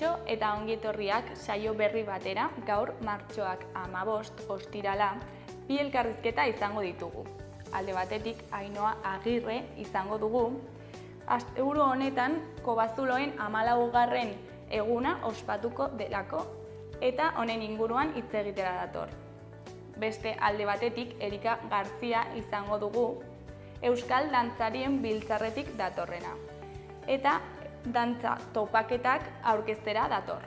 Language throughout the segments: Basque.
Kaixo eta ongietorriak saio berri batera, gaur martxoak 15 ostirala, bi elkarrizketa izango ditugu. Alde batetik Ainhoa Agirre izango dugu. Asteburu honetan Kobazuloen 14. eguna ospatuko delako eta honen inguruan hitz egitera dator. Beste alde batetik Erika Garzia izango dugu, Euskal Dantzarien Biltzarretik datorrena. Eta dantza topaketak aurkeztera dator.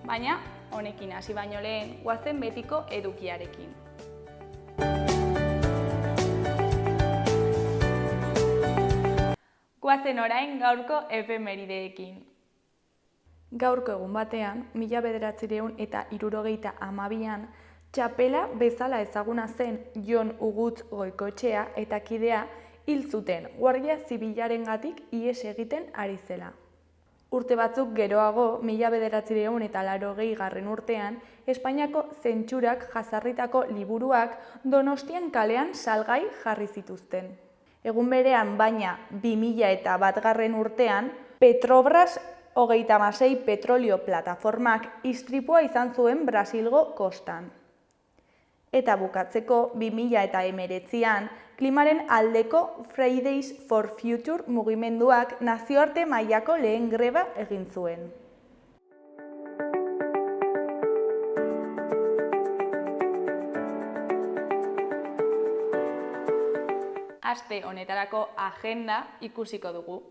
Baina, honekin hasi baino lehen, goazen betiko edukiarekin. Goazen orain gaurko efemerideekin. Gaurko egun batean, 1972an, txapela bezala ezaguna zen Jon Ugutz Goikoetxea eta kidea hil zuten Guardia Zibilarengatik ihes egiten ari zela. Urte batzuk geroago, 1980 urtean, Espainiako zentsurak jazarritako liburuak Donostian kalean salgai jarri zituzten. Egun berean, baina 2001 urtean, Petrobras 36 petrolio plataformak istripua izan zuen Brasilgo kostan. Eta bukatzeko, 2019an, klimaren aldeko Fridays for Future mugimenduak nazioarte mailako lehen greba egin zuen. Aste honetarako agenda ikusiko dugu.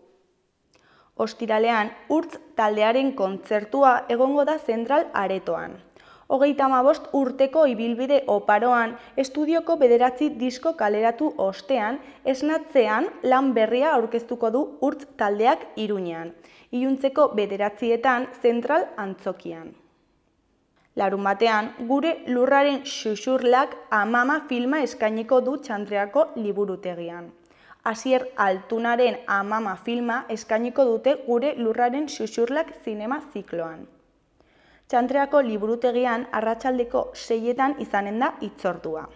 Ostiralean, Urtz taldearen kontzertua egongo da Zentral Aretoan. 35 urteko ibilbide oparoan, estudioko 9 disko kaleratu ostean, esnatzean lan berria aurkeztuko du Urtz taldeak Iruñean. Iluntzeko 9etan Zentral Antzokian. Larunbatean, Gure lurraren xuxurlak Amama filma eskainiko du Txantreako liburutegian. Asier Altunaren Amama filma eskainiko dute Gure lurraren xuxurlak zinema zikloan. Txantreako liburutegian arratsaldeko 6etan izanen da hitzordua.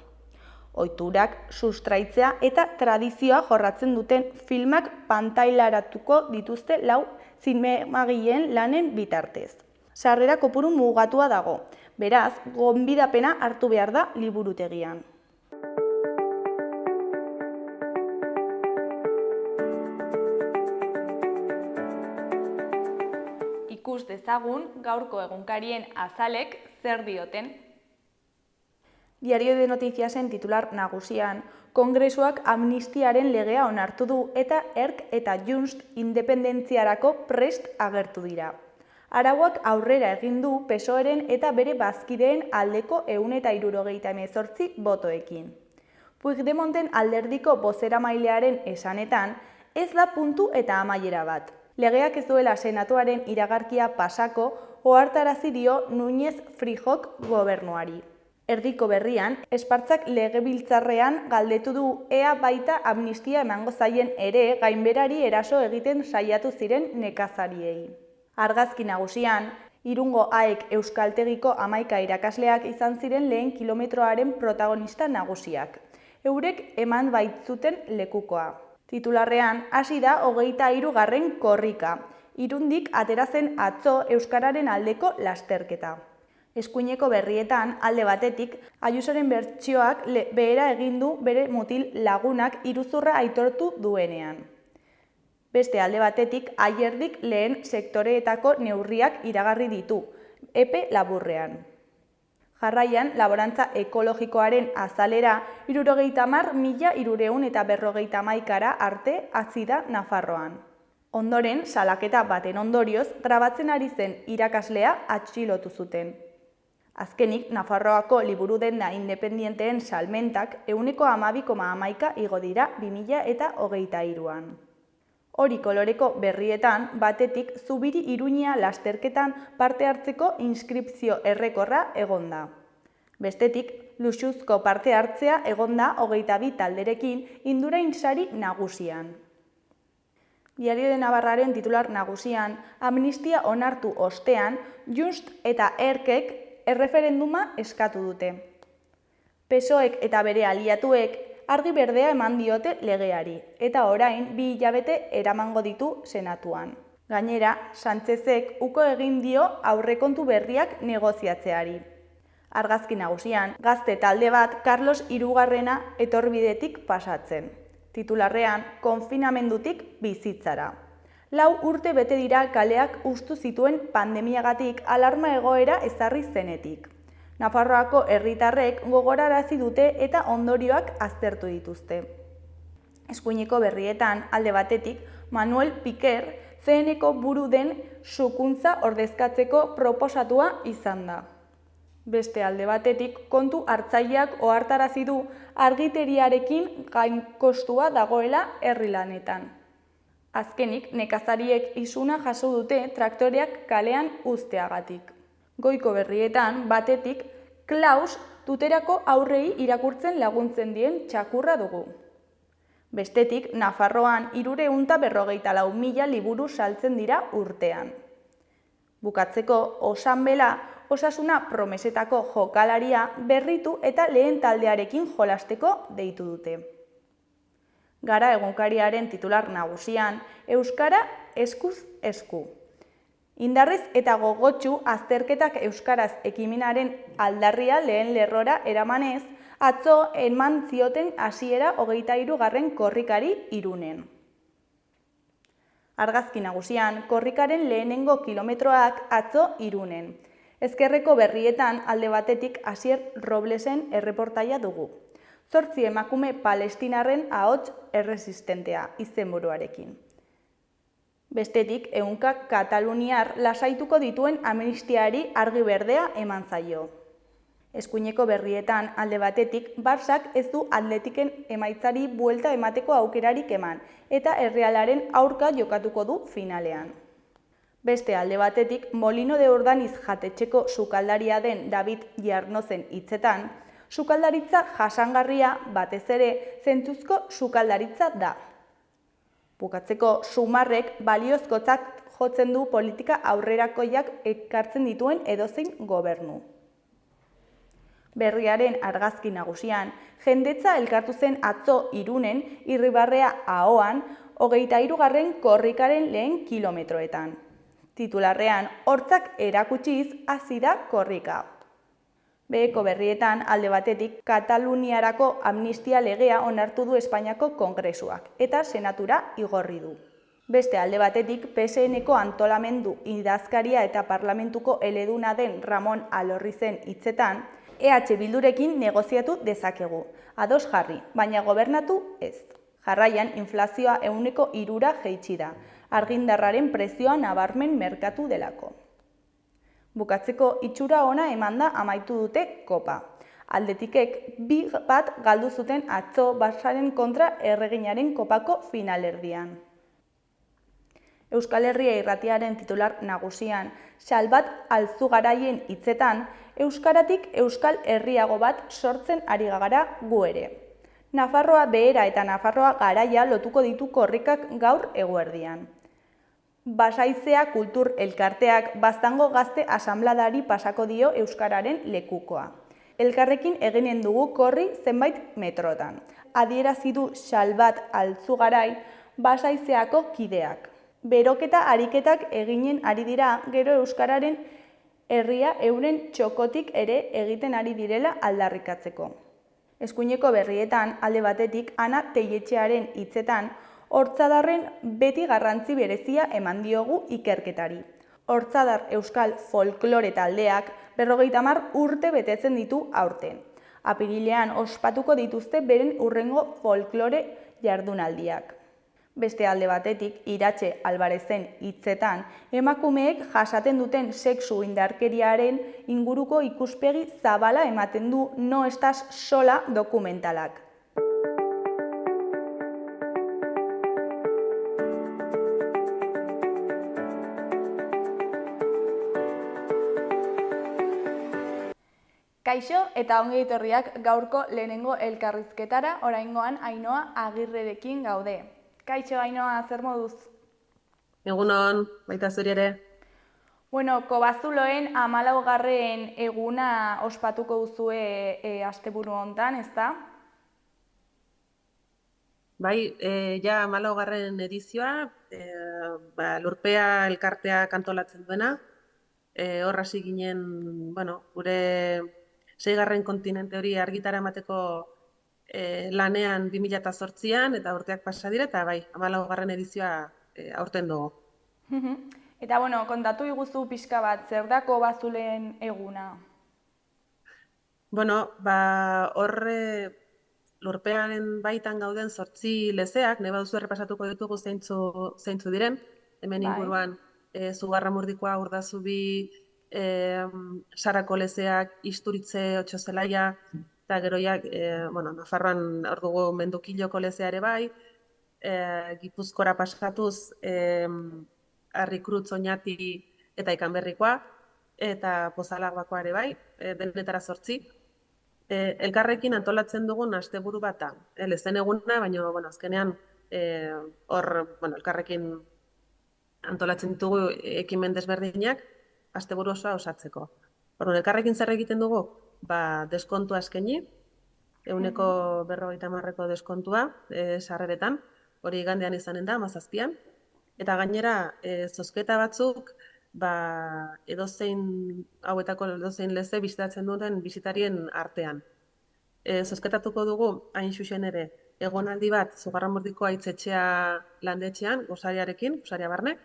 Ohiturak, sustraitzea eta tradizioa jorratzen duten filmak pantailaratuko dituzte 4 zinemagileen lanen bitartez. Sarrera kopuru mugatua dago, beraz, gonbidapena hartu behar da liburutegian. Ikus dezagun gaurko egunkarien azalek zer dioten. Diario de Noticiasen titular nagusian, Kongresuak amnistiaren legea onartu du eta ERK eta Junts independentziarako prest agertu dira. Arauak aurrera egin du PSOEren eta bere bazkideen aldeko 178 botoekin. Puigdemonten alderdiko bozeramailearen esanetan, ez da puntu eta amaiera bat. Legeak ez duela senatuaren iragarkia pasako, ohartarazi dio Núñez Frijok gobernuari. Erdiko berrian, Espartzak legebiltzarrean galdetu du ea baita amnistia emango zaien ere gainberari eraso egiten saiatu ziren nekazariei. Argazki nagusian, Irungo AEK Euskaltegiko 11 irakasleak izan ziren lehen kilometroaren protagonista nagusiak. Eurek eman baitzuten lekukoa. Titularrean, hasi da 23. korrika. Irundik atera zen atzo euskararen aldeko lasterketa. Eskuineko berrietan, alde batetik, Ayusoren bertsioak behera egin du bere mutil lagunak iruzurra aitortu duenean. Beste alde batetik, Ayerdik lehen sektoreetako neurriak iragarri ditu, epe laburrean. Jarraian, laborantza ekologikoaren azalera 70.351 arte hatzi da Nafarroan. Ondoren, salaketa baten ondorioz, grabatzen ari zen irakaslea atxilotu zuten. Azkenik, Nafarroako liburu denda independienteen salmentak 12,11 igo dira 2023an. Hori koloreko berrietan, batetik Zubiri Iruña lasterketan parte hartzeko inskripzio errekorra egonda. Bestetik, luxuzko parte hartzea egonda 22 talderekin Indurain sari nagusian. Diario de Navarraren titular nagusian, amnistia onartu ostean, Junts eta ERKek erreferenduma eskatu dute. PSOEk eta bere aliatuek argi berdea eman diote legeari, eta orain 2 hilabete eramango ditu senatuan. Gainera, Sánchezek uko egin dio aurrekontu berriak negoziatzeari. Argazki nagusian, gazte talde bat Carlos Hirugarrena etorbidetik pasatzen. Titularrean, konfinamendutik bizitzara. 4 urte bete dira kaleak hustu zituen pandemiagatik alarma egoera ezarri zenetik. Nafarroako herritarrek gogorarazi dute eta ondorioak aztertu dituzte. Eskuineko berrietan, alde batetik, Manuel Piquer, CNko buru den Sukuntza ordezkatzeko proposatua izan da. Beste alde batetik, kontu hartzaileak ohartarazi du argiteriarekin gainkostua dagoela herri lanetan. Azkenik, nekazariek isuna jaso dute traktoreak kalean uzteagatik. Goiko berrietan, batetik, Klaus tuterako aurrei irakurtzen laguntzen dien txakurra dugu. Bestetik, Nafarroan 354.000 liburu saltzen dira urtean. Bukatzeko, Osanbela, osasuna promesetako jokalaria berritu eta lehen taldearekin jolasteko deitu dute. Gara egunkariaren titular nagusian, Euskara eskuz esku. Indarrez eta gogotsu azterketak euskaraz ekimenaren aldarria lehen lerrora eramanez, atzo eman zioten hasiera 23. korrikari Irunen. Argazki nagusian, korrikaren lehenengo kilometroak atzo Irunen. Ezkerreko berrietan alde batetik Asier Roblesen erreportaia dugu. 8 emakume palestinarren ahots erresistentea izenburuarekin. Bestetik, ehunka kataluniar lasaituko dituen amnistiari argi berdea eman zaio. Eskuineko berrietan alde batetik, Barsak ez du Atletiken emaitzari buelta emateko aukerarik eman eta Errealaren aurka jokatuko du finalean. Beste alde batetik, Molino de Ordaniz jatetxeko sukaldaria den David Jarnozen hitzetan, sukaldaritza jasangarria batez ere zentzuzko sukaldaritza da. Bukatzeko, Sumarrek baliozkotzat jotzen du politika aurrerakoiak ekartzen dituen edozein gobernu. Berriaren argazki nagusian, jendetza elkartu zen atzo Irunen Irribarrea ahoan 23. korrikaren lehen kilometroetan. Titularrean, hortzak erakutsiz hasi da korrika. Beheko berrietan alde batetik Kataluniarako amnistia legea onartu du Espainiako Kongresuak eta senatura igorri du. Beste alde batetik PSNko antolamendu idazkaria eta parlamentuko eleduna den Ramon Alorrizen hitzetan, EH Bildurekin negoziatu dezakegu, ados jarri, baina gobernatu ez. Jarraian, inflazioa 3% jaitsi da, argindarraren prezioa nabarmen merkatu delako. Bukatzeko, itxura ona emanda amaitu dute kopa. Aldetikek 2-1 galdu zuten atzo Barsaren kontra erreginaren kopako finalerdian. Euskal Herria irratiaren titular nagusian, Salbat Alzugaraien hitzetan, euskaratik euskal herriago bat sortzen ari gara gu ere. Nafarroa behera eta Nafarroa garaia lotuko ditu korrikak gaur eguerdian. Basaizea kultur elkarteak Baztango gazte asanbladari pasako dio euskararen lekukoa. Elkarrekin eginen dugu korri zenbait metrotan. Adierazi du Salbat Altzugarai Basaizeako kideak. Beroketa ariketak eginen ari dira gero euskararen herria euren txokotik ere egiten ari direla aldarrikatzeko. Eskuineko berrietan alde batetik Ana Teietxearen hitzetan Hortzadarren beti garrantzi berezia eman diogu ikerketari. Hortzadar euskal folklore taldeak 50 urte betetzen ditu aurten. Apirilean ospatuko dituzte beren hurrengo folklore jardunaldiak. Beste alde batetik, Iratxe Albarezen hitzetan, emakumeek jasaten duten sexu indarkeriaren inguruko ikuspegi zabala ematen du No estás sola dokumentalak. Kaixo eta ongi etorriak gaurko lehenengo elkarrizketara, oraingoan Ainhoa Agirrerekin gaude. Kaixo, Ainhoa, zer moduz? Egunon, baita zuri ere. Bueno, Kobazuloen 14. eguna ospatuko duzue asteburu hontan, ezta? Bai, ja 14. edizioa, Lurpea elkarteak antolatzen duena, hor hasi ginen, bueno, gure 6. kontinente hori argitara emateko lanean 2008an, eta urteak pasa dira, eta bai, 14. edizioa aurten dugu. Eta, bueno, kontatu iguzu pixka bat, zer dako bazulen eguna? Bueno, horre Lurpearen baitan gauden 8 lezeak, nahi baduzu errepasatuko ditugu zeintzu diren, hemen Bai. inguruan Zugarramurdikoa, Urdazubi, Sarako lezeak, Isturitze, Otxozelaia, eta geroiak, bueno, Nafarroan hor dugu Mendukiloko lezea ere bai, Gipuzkora pasatuz, Arrikrutz, Oñati eta Ikanberrikoa, eta Pozalabakoa ere bai, denetara 8. Elkarrekin antolatzen dugun asteburu bat da. Lezen eguna, baina bueno, azkenean hor, bueno, elkarrekin antolatzen ditugu ekimen desberdinak asteburu osoa osatzeko. Orduan, elkarrekin zer egiten dugu? Deskontua eskaini, 50% deskontua sarreretan, hori igandean izanen da, 17an, eta gainera zozketa batzuk hauetako edozein leze bisitatzen duten bisitarien artean. Zozketatuko dugu, hain xuxen ere, egonaldi bat Zugarramurdiko Aitzetxea landetxean, gosariarekin, gosaria barne.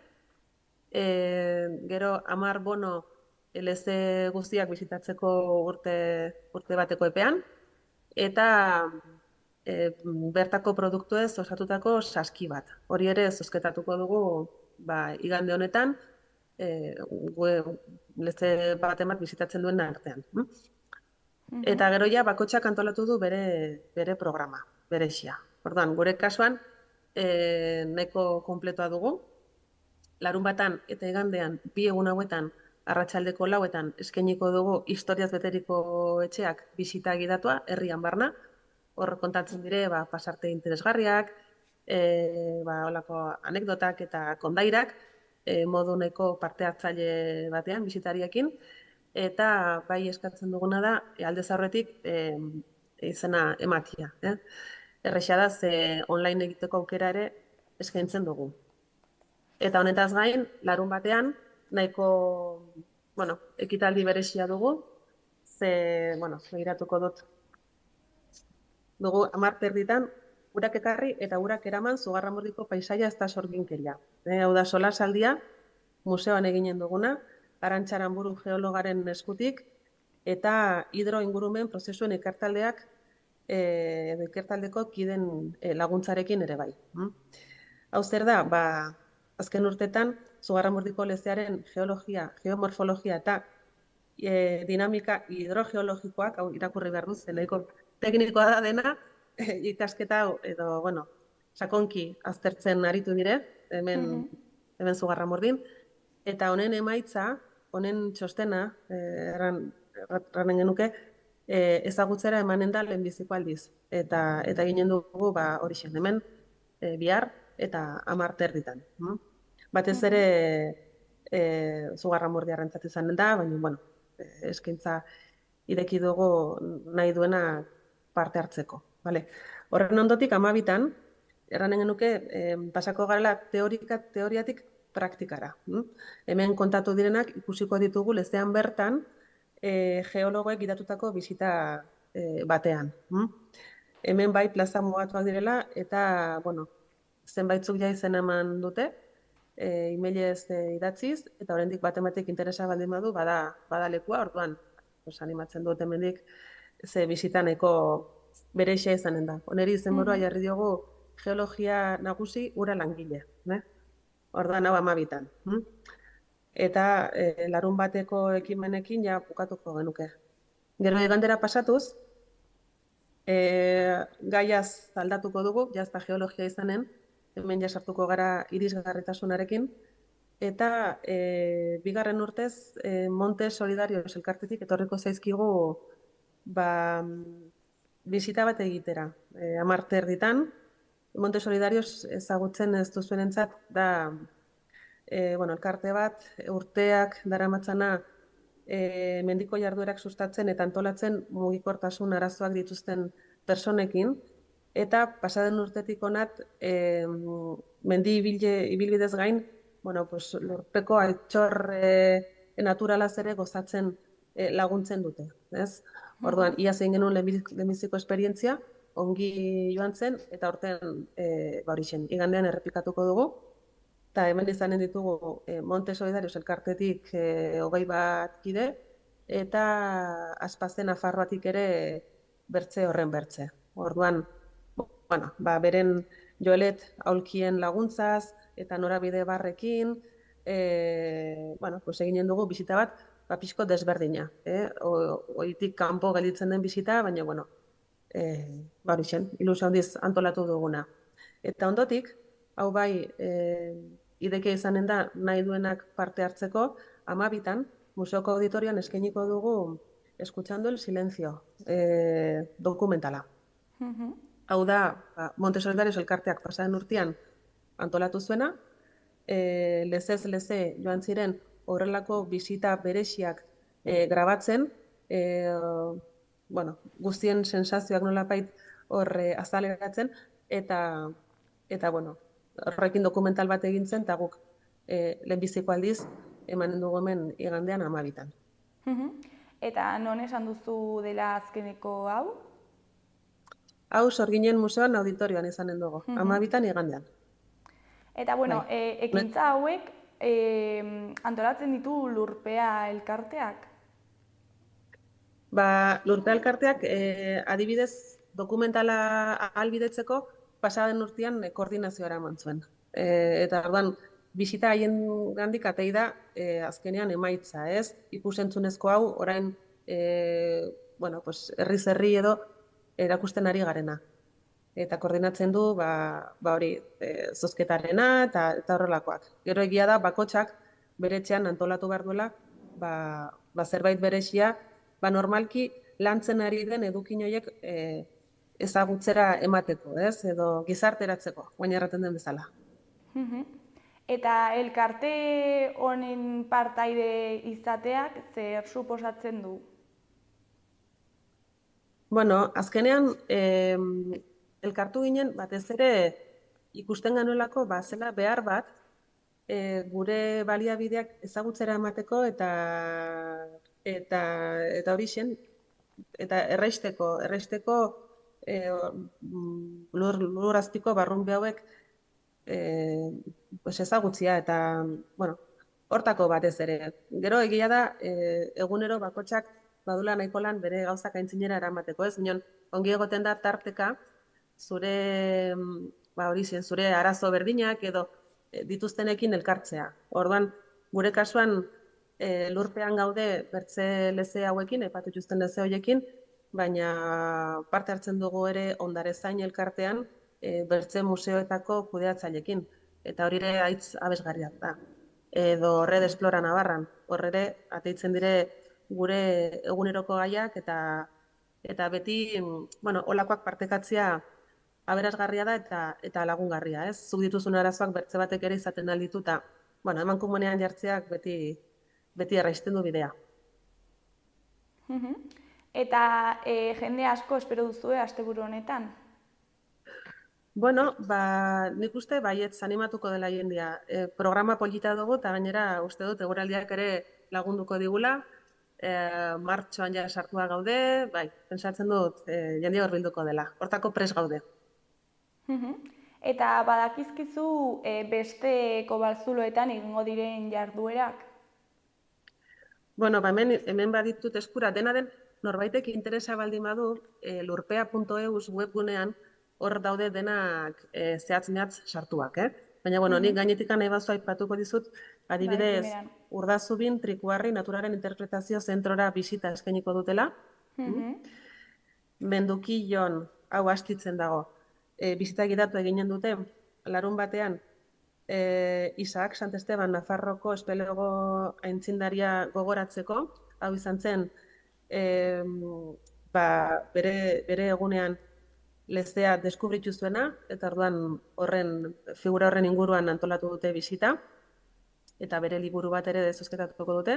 Gero 10 bono leze guztiak bisitatzeko urte bateko epean, eta bertako produktuez osatutako saski bat. Hori ere zozketatuko dugu igande honetan, leze bat bisitatzen duen artean. Eta gero ja bakotxak antolatu du bere programa, bere xia. Orduan, gure kasuan nahiko konpletoa dugu. Larun batan eta igandean, 2 egun hauetan, arratsaldeko 4etan eskainiko dugu historiaz beteriko etxeak bisita gidatua, herrian barna. Hor kontatzen dire, pasarte interesgarriak, olako anekdotak eta kondairak, modu nahiko parte hartzaile batean, bisitariekin, eta bai eskatzen duguna da, aldez aurretik izena ematia. Erresa da, ze online egiteko aukera ere eskaintzen dugu. Eta honetaz gain, larun batean, nahiko, bueno, ekitaldi berezia dugu, ze, bueno, begiratuko dut. Dugu 10 urak ekarri eta urak eraman Zugarramurdiko paisaia ez da sorginkeria. Hau da, solasaldia, museoan eginen duguna, Arantxa Aranburu geologaren eskutik, eta hidroingurumen prozesuen ikertaldeak, ikertaldeko kiden laguntzarekin ere bai. Hau zer da, azken urtetan, Zugarramurdiko lezearen geologia, geomorfologia eta dinamika hidrogeologikoak, hau irakurri behar duz, nahiko teknikoa da dena, ikasketa hau, edo, bueno, sakonki aztertzen aritu dire, hemen Zugarramurdin, eta honen emaitza, honen txostena, erranen genuke, ezagutzera emanen da lehenbiziko aldiz. Eta ginen dugu, hori xen, hemen, bihar eta 10 Batez ere, Zugarramurdiarrentzat izanen da, baina, bueno, eskaintza ireki dugu nahi duena parte hartzeko. Horren ondotik, 12an, erranen genuke, pasako garela teoriatik praktikara. Hemen kontatu direnak ikusiko ditugu lezean bertan geologoek gidatutako bisita batean. Hemen bai plaza mugatuak direla eta, bueno, zenbaitzuk ja izen eman dute, emailez idatziz, eta oraindik batematik interesa baldin badu, bada lekua, orduan, animatzen dut hemendik, ze bisitaneko bereixea izanen da. Oneri izenburua jarri diogu geologia nagusi ura langile. Orduan hau 12an. Eta larun bateko ekimenekin ja bukatuko genuke. Gero igandera pasatuz, gaiaz aldatuko dugu, jazta geologia izanen, hemen jasartuko gara irisgarritasunarekin, eta bigarren urtez Monte Solidarios elkartetik etorriko zaizkigu bisita bat egitera. 10 Monte Solidarios ezagutzen ez duzuenentzat da elkarte bat urteak daramatzana mendiko jarduerak sustatzen eta antolatzen mugikortasun arazoak dituzten personekin, Eta pasaden urtetik onat, mendi ibilbidez gain, bueno, pues, lurpeko altxor naturalaz ere gozatzen laguntzen dute. Ez? Orduan, ia zein genuen lehenbiziko esperientzia, ongi joan zen, eta horten, horixen, igandean errepikatuko dugu. Eta hemen izanen ditugu Monte Solidarios elkartetik 21 kide, eta Aspazen Nafarroatik ere bertze horren bertze. Orduan, bueno, beren Joelet aulkien laguntzaz eta norabide barrekin, bueno, pues eginen dugu bisita bat, pixko desberdina. Oitik kanpo gelditzen den bisita, baina, bueno, horixen, ilusio handiz antolatu duguna. Eta ondotik, hau bai, idekia izanen da nahi duenak parte hartzeko, 12 museoko auditorian eskainiko dugu Escuchando el silencio dokumentala. Hau da, Monte Solidarios elkarteak pasaden urtean antolatu zuena, lezez leze joan ziren horrelako bisita berexiak grabatzen, bueno, guztien sensazioak nolapait hor azaleratzen, eta bueno, horrekin dokumental bat egin zen, eta guk lehenbiziko aldiz emanen dugu hemen igandean 12. Eta non esan duzu dela azkeneko hau? Hau Sorginen Museoan auditorioan izanen dugu, 12 igandean. Eta, bueno, ekintza hauek antolatzen ditu Lurpea elkarteak? Lurpea elkarteak adibidez dokumentala ahalbidetzeko pasaden urtean koordinazioa eraman zuen. Eta orduan, bisita haien gandik atei da azkenean emaitza, ez? Ikusentzunezko hau orain bueno, pues, herriz herri edo erakusten ari garena. Eta koordinatzen du hori zozketarena eta horrelakoak. Gero egia da bakotxak bere etxean antolatu behar duela zerbait berexia, normalki lantzen ari den edukin horiek ezagutzera emateko, ez? Edo gizarteratzeko, guain erraten den bezala. Eta elkarte honen partaide izateak zer suposatzen du? Bueno, azkenean elkartu ginen batez ere ikusten genuelako zela behar bat gure baliabideak ezagutzera emateko eta horixen, eta erraisteko lur-azpiko barrunbe hauek ezagutzia, eta, bueno, hortako batez ere. Gero egia da, egunero bakotxak badula nahiko lan bere gauzak aintzinera eramateko, ez? Minon, ongi egoten da tarteka, zure arazo berdinak edo dituztenekin elkartzea. Orduan, gure kasuan lurpean gaude bertze leze hauekin, aipatu dituzten leze horiekin, baina parte hartzen dugu ere Ondarezain elkartean bertze museoetako kudeatzailekin. Eta hori ere aitz abesgarriak da. Edo Red Explora Navarran, hor ere ateitzen dire gure eguneroko gaiak eta beti, bueno, olakoak partekatzea aberasgarria da eta lagungarria, ez? Zuk dituzun arazoak bertze batek ere izaten alditu, eta, bueno, eman komunean jartzeak beti erraisten du bidea. Eta jende asko espero duzue asteburu honetan? Bueno, nik uste baietz animatuko dela jendia. Programa polita dugu, eta gainera uste dut eguraldiak ere lagunduko digula. Martxoan ja sartua gaude, pentsatzen dut jendia horbilduko dela. Hortako pres gaude. Eta badakizkizu beste kobalzuloetan egingo diren jarduerak? Bueno, hemen baditut eskura, dena den norbaitek interesa baldin badu, lurpea.eus webgunean hor daude denak zehatz-mehatz sartuak, Baina, bueno, nik gainetik nahi bazu aipatuko dizut, adibidez, Urdazubin Trikuharri Naturaren Interpretazio Zentrora bisita eskainiko dutela. Mendukillon, hau astitzen dago, bisita gidatu eginen dute, larun batean, Isaac Sant Esteban Nafarroko espelego aintzindaria gogoratzeko, hau izan zen, bere egunean lezea deskubritu zuena, eta orduan figura horren inguruan antolatu dute bisita, eta bere liburu bat ere dezuzketatuko dute.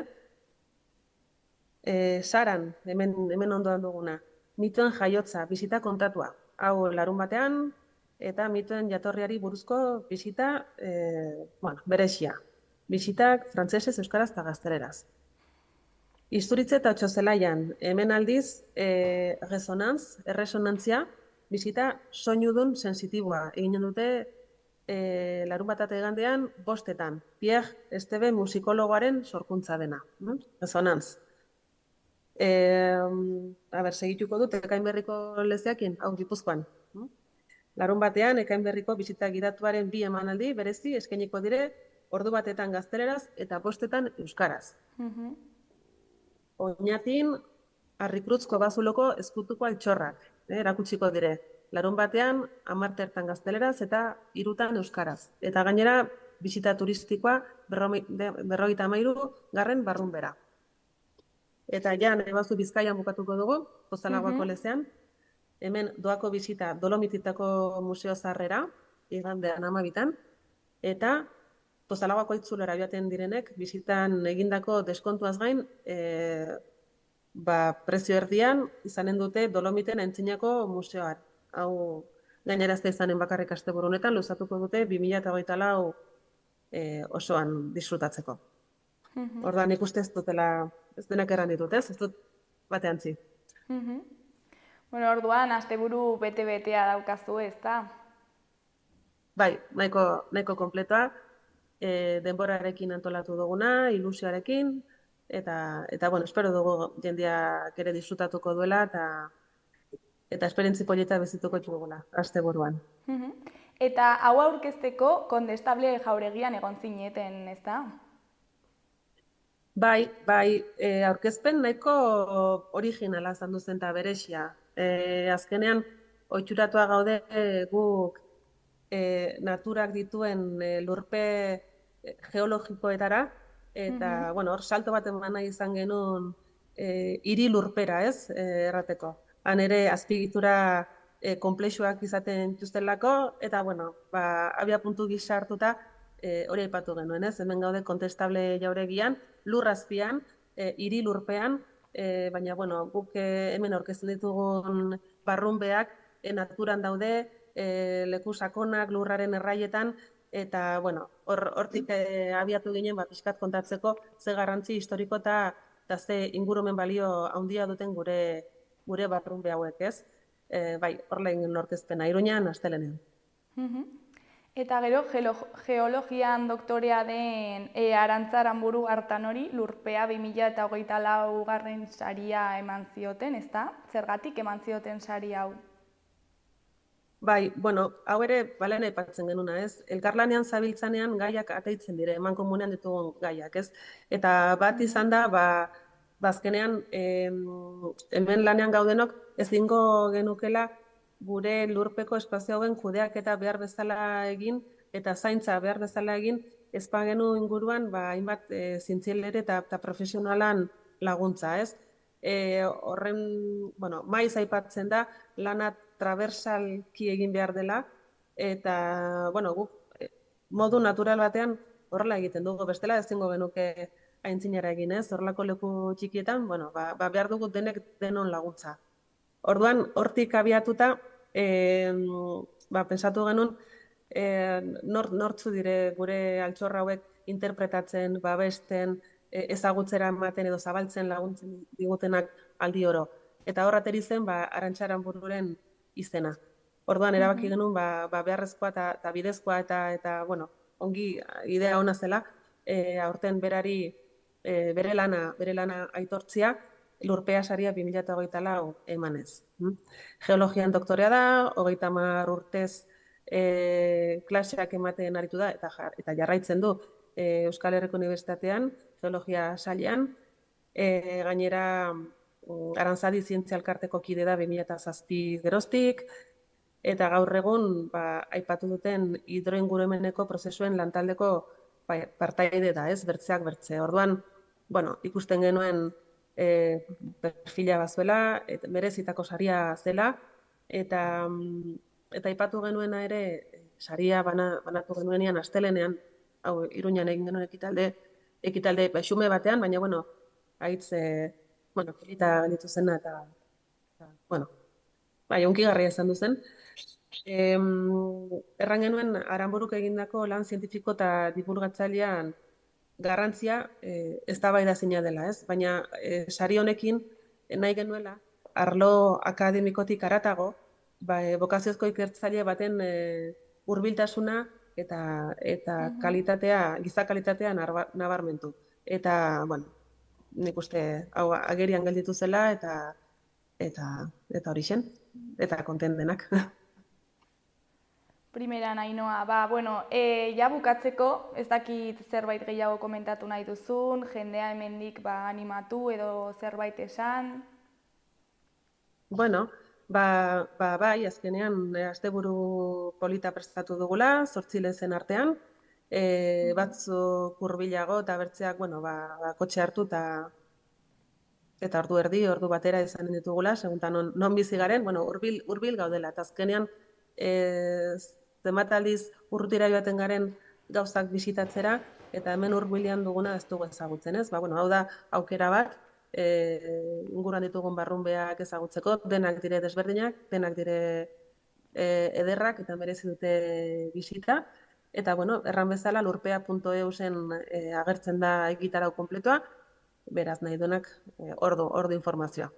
Saran, hemen ondoan duguna, Mitoen jaiotza, bisita kontatua. hau larun batean, eta mitoen jatorriari buruzko bisita berexia. Bisitak frantsesez, euskaraz eta gazteleraz. Isturitze eta Otxozelaian, hemen aldiz, erresonantzia, bisita soinudun sensitiboa. Eginen dute larun bat igandean 5:00. Pierre Esteve musikologoaren sorkuntza dena. Resonantz. Segituko dut, Ekainberriko lezeakin, hau Gipuzkoan. Larun batean, Ekainberriko bisita gidatuaren 2 emanaldi berezi eskainiko dire, ordu batetan gazteleraz eta 5:00 euskaraz. Oñatin, Arrikrutzko Bazuloko ezkutuko altxorrak, erakutsiko dire. Larun batean, 10:00 gazteleraz eta 3:00 euskaraz. Eta gainera, bisita turistikoa 53. Barrunbera. Eta ja, nahi bazu Bizkaian bukatuko dugu, Pozalagoako lezean. Hemen doako bisita Dolomititako Museo Zaharrera, igandean 12:00, eta Pozalagoako itzulera joaten direnek, bisitan egindako deskontuaz gain, prezio erdian izanen dute Dolomiten Aintzinako museoan. Hau gainera ez da izanen bakarrik asteburu honetan, luzatuko dute 2024 osoan disfrutatzeko. Orduan ikuste ez dutela, ez denak erran ditut, ez dut batean zi. Bueno, orduan, asteburu bete-betea daukazu, ez da? Bai, nahiko kompletoa, denborarekin antolatu duguna, ilusioarekin, eta bueno, espero dugu jendeak ere disfrutatuko duela, eta esperientzi polieta bizituko dugula, asteburuan. Eta hau aurkezteko Kondestable Jauregian egon zineten, ez da? Bai, aurkezpen nahiko originala zandu zen eta berexia. Azkenean, oitxuratua gaude guk naturak dituen lurpe geologikoetara, eta, hor salto bat eman nahi izan genuen hiri lurpera, ez, errateko. Han ere azpigitura konplexuak izaten dituztelako, eta, abia puntu gisa hartuta hori aipatu genuen, ez? Hemen gaude Kondestable Jauregian, lurrazpian, hiri lurpean, baina, guk hemen aurkezten ditugun barrunbeak naturan daude, leku sakonak, lurraren erraietan, eta, hortik abiatu ginen, pixkat kontatzeko, ze garrantzi historiko eta ze ingurumen balio handia duten gure barrunbe hauek, ez? Bai, horrela egin aurkezpena, Iruñan, astelenean. Eta gero, geologian doktorea den Arantza Aranburu Artanori lurpea 2024 saria eman zioten, ez da? Zergatik eman zioten sari hau? Bai, hau ere balean aipatzen genuna, ez? Elkarlanean zabiltzanean gaiak ateitzen dire, eman komunean ditugun gaiak, ez? Eta bat izan da, azkenean hemen lanean gaudenok ezingo genukela gure lurpeko espazio hauen kudeaketa behar bezala egin eta zaintza behar bezala egin ez bagenu inguruan hainbat zientzialere eta profesionalan laguntza, ez? Horren, maiz aipatzen da lana traversalki egin behar dela eta, guk modu natural batean horrela egiten dugu, bestela ezingo genuke aintzinara egin, ez? Horrelako leku txikietan, behar dugu denek denon laguntza. Orduan, hortik abiatuta, pensatu genuen, nortzu dire gure altxorra hauek interpretatzen, babesten, ezagutzera ematen edo zabaltzen laguntzen digutenak aldi oro. Eta horra ateri zen, Arantza Aranbururen izena. Orduan, erabaki genuen, beharrezkoa eta bidezkoa eta ongi idea ona zela, aurten berari bere lana aitortzia, lurpea saria 2024 emanez. Geologian doktorea da, 30 urtez klaseak ematen aritu da, eta jarraitzen du Euskal Herriko Unibertsitatean, geologia sailean, gainera Arantzadi Zientzia Elkarteko kide da 2007 geroztik, eta gaur egun aipatu duten hidroingurumeneko prozesuen lantaldeko partaide da, ez, bertzeak bertze. Orduan, ikusten genuen perfila bazuela, merezitako saria zela, eta aipatu genuena ere, saria banatu genuenean astelenean, hau Iruñan egin genuen ekitalde xume batean, baina, haitz, polita galitu zena, eta, bai, hunkigarria izan duzen. Erran genuen Aranburuk egindako lan zientifiko eta divulgatzailean garrantzia eztabaidazina dela, ez? Baina sari honekin nahi genuela arlo akademikotik haratago, bokaziozko ikertzaile baten hurbiltasuna eta kalitatea, giza kalitatea nabarmentu. Eta, bueno, nik uste hau agerian gelditu zela eta hori zen, eta konten denak. Primeran, Ainhoa, bueno, ja bukatzeko, ez dakit zerbait gehiago komentatu nahi duzun, jendea hemendik animatu edo zerbait esan. Bueno, bai, azkenean asteburu polita prestatu dugula, 8 lezen artean, batzuk hurbilago eta bertzeak, bueno, kotxe hartu eta ordu erdi, ordu batera izan ditugula, seguntan non bizi garen, bueno, hurbil gaudela, eta azkenean zenbat aldiz urrutira joaten garen gauzak bisitatzera, eta hemen hurbilean duguna ez dugu ezagutzen, ez? Bueno, hau da aukera bat, inguruan ditugun barrunbeak ezagutzeko, denak dire desberdinak, denak dire ederrak eta merezi dute bisita. Eta, bueno, erran bezala lurpea.eu zen agertzen da egitarau konpletoa, beraz nahi duenak ordu informazioa.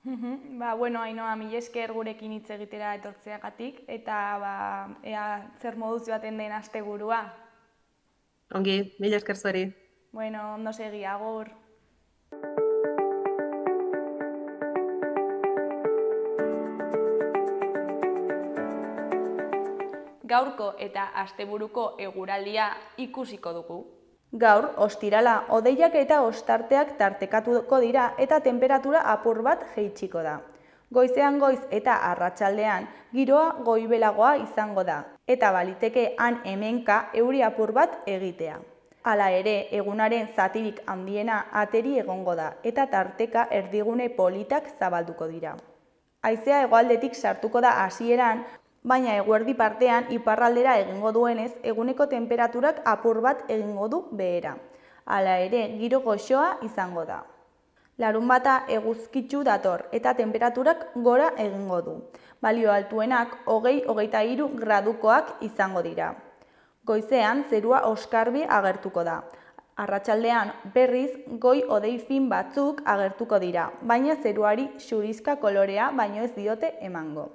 Bueno, Ainhoa, mila esker gurekin hitz egitera etortzeagatik, eta ea zer moduz joaten den asteburua. Ongi, mila esker zueri. Bueno, ondo segi, agur. Gaurko eta asteburuko eguraldia ikusiko dugu. Gaur, ostirala, hodeiak eta ostarteak tartekatuko dira eta tenperatura apur bat jaitsiko da. Goizean goiz eta arratsaldean giroa goibelagoa izango da, eta baliteke han hemenka euri apur bat egitea. Hala ere, egunaren zatirik handiena ateri egongo da, eta tarteka erdigune politak zabalduko dira. Haizea hegoaldetik sartuko da hasieran, baina eguerdi partean iparraldera egingo duenez, eguneko tenperaturak apur bat egingo du behera. Hala ere, giro goxoa izango da. Larunbata eguzkitsu dator eta tenperaturak gora egingo du. Balio altuenak 20-23 gradukoak izango dira. Goizean zerua oskarbi agertuko da. Arratsaldean berriz goi hodei fin batzuk agertuko dira, baina zeruari xurizka kolorea baino ez diote emango.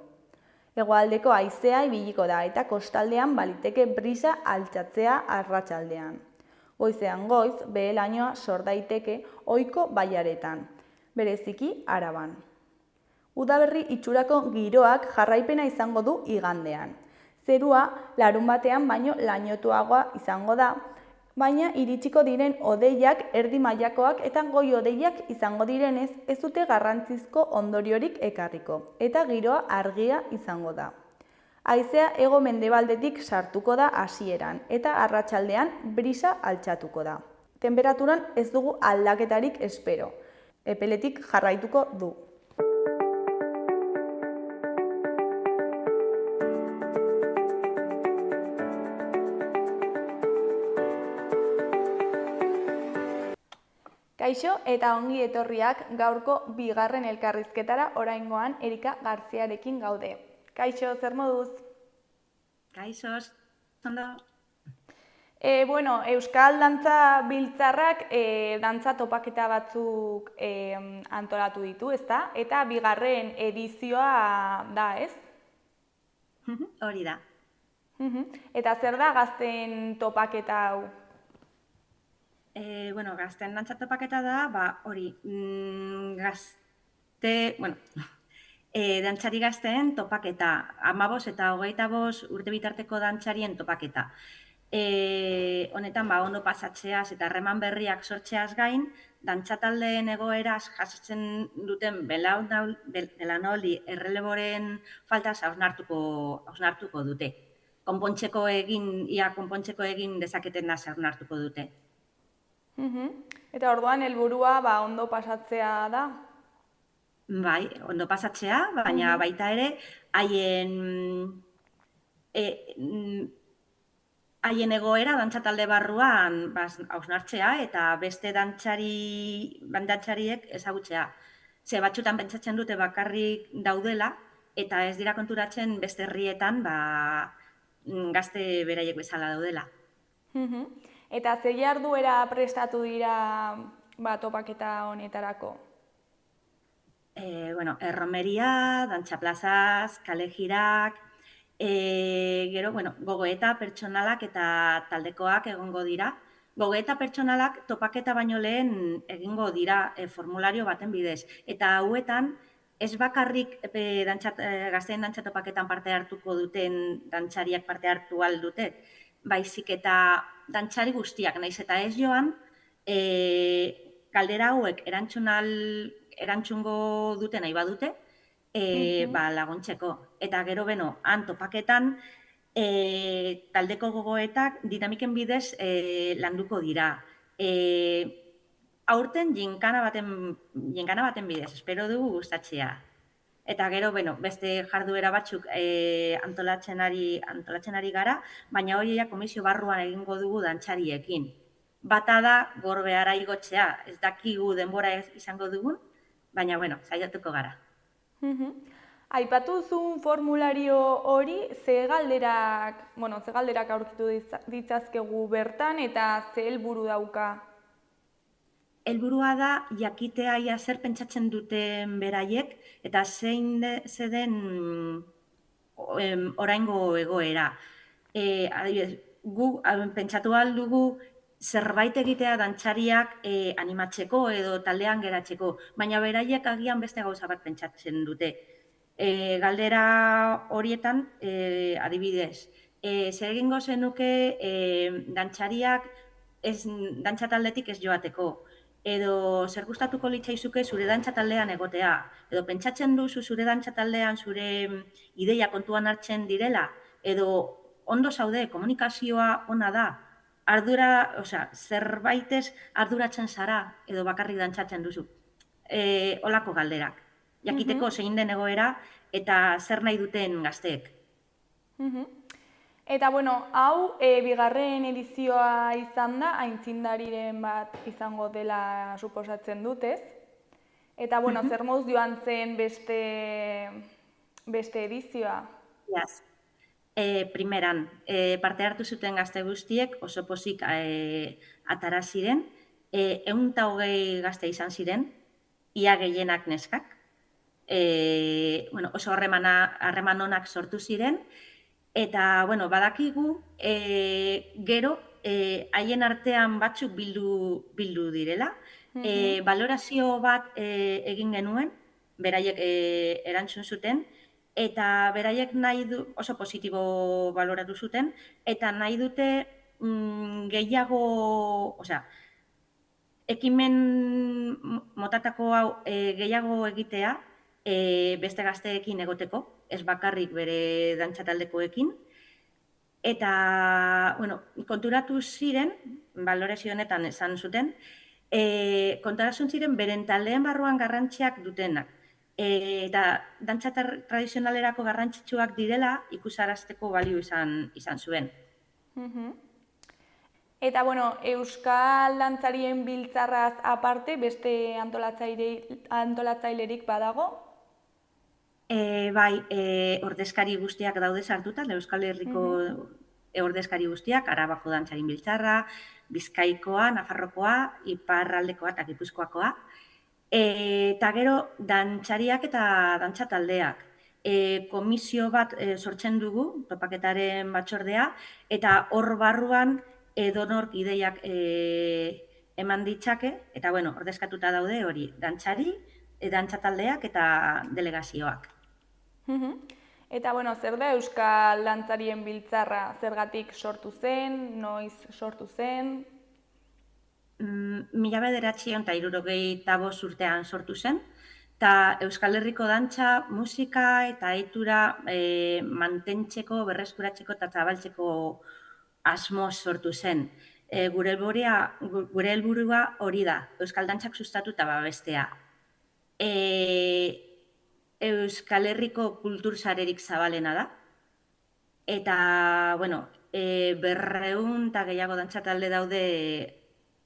Hegoaldeko haizea ibiliko da eta kostaldean baliteke brisa altxatzea arratsaldean. Goizean goiz, behe-lainoa sor daiteke ohiko bailaretan, bereziki Araban. Udaberri itxurako giroak jarraipena izango du igandean. Zerua larunbatean baino lainotuagoa izango da, baina iritsiko diren hodeiak erdi mailakoak eta goi hodeiak izango direnez ez dute garrantzizko ondoriorik ekarriko, eta giroa argia izango da. Haizea hego-mendebaldetik sartuko da hasieran eta arratsaldean brisa altxatuko da. Tenperaturan ez dugu aldaketarik espero, epeletik jarraituko du. Kaixo eta ongi etorriak gaurko bigarren elkarrizketara oraingoan Erika Garziarekin gaude. Kaixo, zer moduz? Kaixo, ondo. Bueno, Euskal Dantza Biltzarrak dantza topaketa batzuk antolatu ditu, ezta? Eta bigarren edizioa da, ez? Hori da. Eta zer da gazten topaketa hau? Bueno, gazten dantza topaketa da, hori, dantzari gazteen topaketa, 15 eta 25 urte bitarteko dantzarien topaketa. Honetan, ondo pasatzeaz eta harreman berriak sortzeaz gain, dantzataldeen egoeraz jasotzen duten belanoldi erreleboren faltaz hausnartuko dute. Konpontzeko egin dezaketen naz hausnartuko dute. Eta orduan helburua ondo pasatzea da? Bai, ondo pasatzea, baina baita ere haien egoera dantzatalde barruan hausnartzea eta beste dantzariek ezagutzea. Ze batzutan pentsatzen dute bakarrik daudela, eta ez dira konturatzen beste herrietan gazte beraiek bezala daudela. Eta ze jarduera prestatu dira topaketa honetarako? Erromeria, dantxa plazaz, kale jirak, gero, gogoeta pertsonalak eta taldekoak egongo dira. Gogoeta pertsonalak topaketa baino lehen egingo dira formulario baten bidez. Eta hauetan, ez bakarrik gazteen dantxa topaketan parte hartuko duten dantxariak parte hartu ahal dute, baizik eta dantxari guztiak, naiz eta ez joan, galdera hauek erantzungo dute nahi badute, laguntzeko. Eta gero han topaketan, taldeko gogoetak dinamiken bidez landuko dira. Aurten ginkana baten bidez, espero dugu gustatzea. Eta gero, beste jarduera batzuk antolatzen ari gara, baina horiek komisio barruan egingo dugu dantxariekin. Bata da, gorbehara igotzea, ez dakigu denbora izango dugun, baina, saiatuko gara. Aipatu zuen formulario hori, ze galderak aurkitu ditzazkegu bertan eta ze helburu dauka? Helburua da jakitea ia zer pentsatzen duten beraiek eta zein den oraingo egoera. Adibidez, gu pentsatu ahal dugu zerbait egitea dantxariak animatzeko edo taldean geratzeko, baina beraiek agian beste gauza bat pentsatzen dute. Galdera horietan, adibidez, zer egingo zenuke dantxariak dantxa taldetik ez joateko, edo zer gustatuko litzaizuke zure dantxa taldean egotea, edo pentsatzen duzu zure dantxa taldean zure ideia kontuan hartzen direla, edo ondo zaude, komunikazioa ona da, zerbaitez arduratzen zara, edo bakarrik dantzatzen duzu. Holako galderak. Jakiteko zein den egoera eta zer nahi duten gazteek. Eta, hau bigarren edizioa izan da, aintzindariren bat izango dela suposatzen dutez. Eta, zer moduz joan zen beste edizioa? Yes. Primeran, parte hartu zuten gazte guztiek oso pozik atara ziren, 120 gazte izan ziren, ia gehienak neskak. Oso harreman onak sortu ziren, eta badakigu gero haien artean batzuk bildu direla. Balorazio bat egin genuen, beraiek erantzun zuten, eta beraiek oso positibo baloratu zuten, eta nahi dute gehiago, ekimen motatako hau gehiago egitea, beste gazteekin egoteko, ez bakarrik bere dantxa taldekoekin. Eta, konturatu ziren, balorazio honetan esan zuten, konturatu ziren beren taldeen barruan garrantziak dutenak. Eta dantxa tradizionalerako garrantzitsuak direla ikusarazteko balio izan zuen. Eta, Euskal Dantzarien Biltzarraz aparte, beste antolatzailerik badago? Bai, ordezkari guztiak daude sartuta, Euskal Herriko ordezkari guztiak, Arabako Dantzarien Biltzarra, Bizkaikoa, Nafarrokoa, Iparraldekoa eta Gipuzkoakoa. Eta gero, dantxariak eta dantxa taldeak. Komisio bat sortzen dugu, topaketaren batzordea, eta hor barruan edonork ideiak eman ditzake, eta ordezkatuta daude hori, dantxari, dantxa taldeak eta delegazioak. Eta, zer da Euskal Dantzarien Biltzarra? Zergatik sortu zen, noiz sortu zen? 1975 urtean sortu zen, eta Euskal Herriko dantxa, musika eta egitura mantentzeko, berreskuratzeko eta zabaltzeko asmoz sortu zen. Gure helburua hori da, Euskal Dantzak sustatu eta babestea. Euskal Herriko kultursarerik zabalena da, eta, 200 eta gehiago dantxa talde daude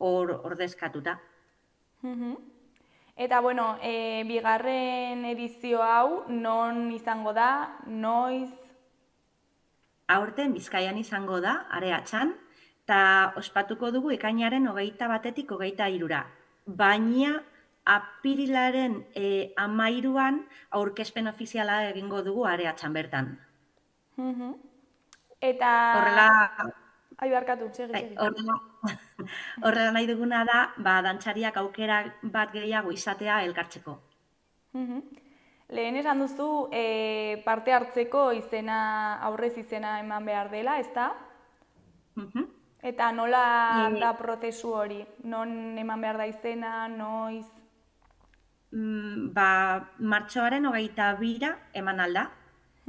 hor ordezkatuta. Eta, bueno, bigarren edizio hau non izango da, noiz? Aurten Bizkaian izango da, Areatxan, eta ospatuko dugu ekainaren 21-tik 23-ra. Baina apirilaren 13an aurkezpen ofiziala egingo dugu Areatxan bertan. Eta... Horrela, Ai, barkatu, segi. horrela nahi duguna da, dantzariak aukera bat gehiago izatea elkartzeko. Lehen esan duzu parte hartzeko izena, aurrez izena eman behar dela, ezta? Eta nola da prozesu hori? Non eman behar da izena, noiz? Martxoaren 22ra eman alda.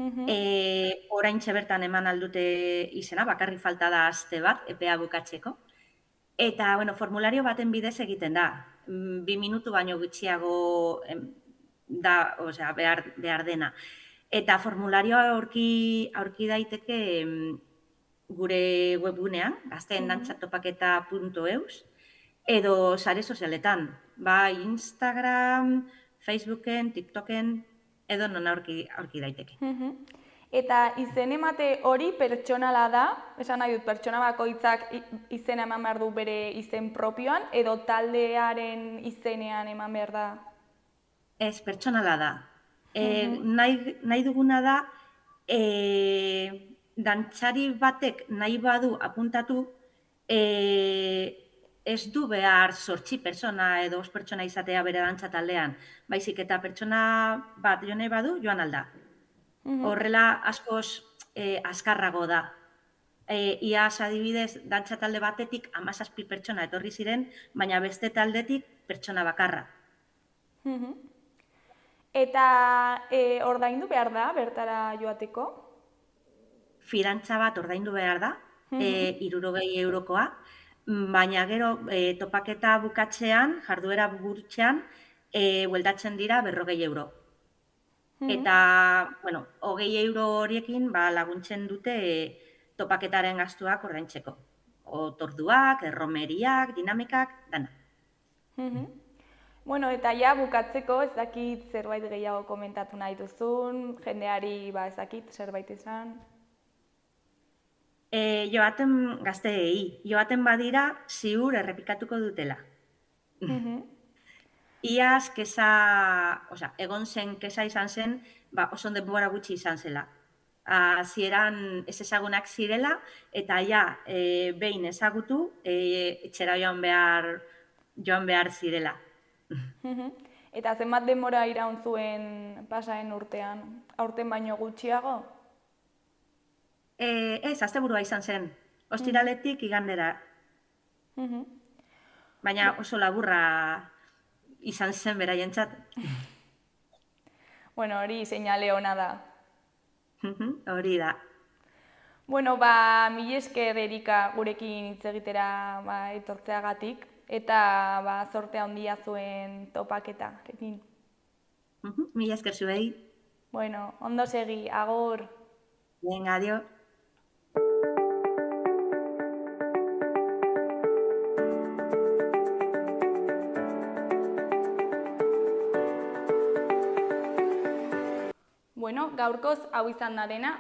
Oraintxe bertan eman aldute izena, bakarrik falta da aste bat, epea bukatzeko. Eta, bueno, formulario baten bidez egiten da. 2 minutu baino gutxiago da, osea, behar dena. Eta formularioa aurki daiteke gure webgunean, gazteendantzatopaketa.eus, edo sare sozialetan, Instagram, Facebooken, TikToken, edo non aurki daiteke. Eta izen emate hori pertsonala da, esan nahi dut, pertsona bakoitzak izena eman behar du bere izen propioan, edo taldearen izenean eman behar da? Ez, pertsonala da. Nahi duguna da, dantzari batek nahi badu apuntatu, ez du behar 8 pertsona edo 5 pertsona izatea bere dantza taldean, baizik eta pertsona bat jo nahi badu, joan alda. Horrela askoz azkarrago da. Iaz adibidez, dantza talde batetik 17 pertsona etorri ziren, baina beste taldetik pertsona bakarra. Eta ordaindu behar da bertara joateko? Fidantza bat ordaindu behar da, 60 eurokoa, baina gero topaketa bukatzean, jarduera burutzean, bueltatzen dira 40 euro. Eta, bueno, 20 euro horiekin laguntzen dute topaketaren gastuak ordaintzeko. Otorduak, erromeriak, dinamikak, dana. Bueno, eta ja bukatzeko ez dakit zerbait gehiago komentatu nahi duzun, jendeari ez dakit zerbait izan. Joaten gazteei, joaten badira ziur errepikatuko dutela. Iaz, egon zen kesa izan zen, oso denbora gutxi izan zela. Hasieran ez ezagunak zirela, eta behin ezagutu, etxera joan behar zirela. Eta zenbat denbora iraun zuen pasaen urtean, aurten baino gutxiago? Ez, asteburua izan zen, ostiraletik igandera. Baina oso laburra izan zen beraientzat. Bueno, hori seinale ona da. Hori da. Bueno, mila esker Erika gurekin hitz egitera etortzeagatik, eta zortea handia zuen topaketarekin. Mila esker zuei. Bueno, ondo segi, agur. Bien, adio. Bueno, gaurkoz hau izan da dena,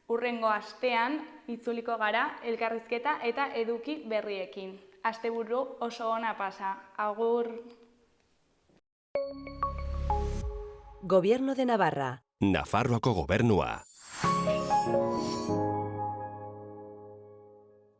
hurrengo astean itzuliko gara elkarrizketa eta eduki berriekin. Asteburu oso ona pasa. Agur! Gobierno de Navarra. Nafarroako gobernua.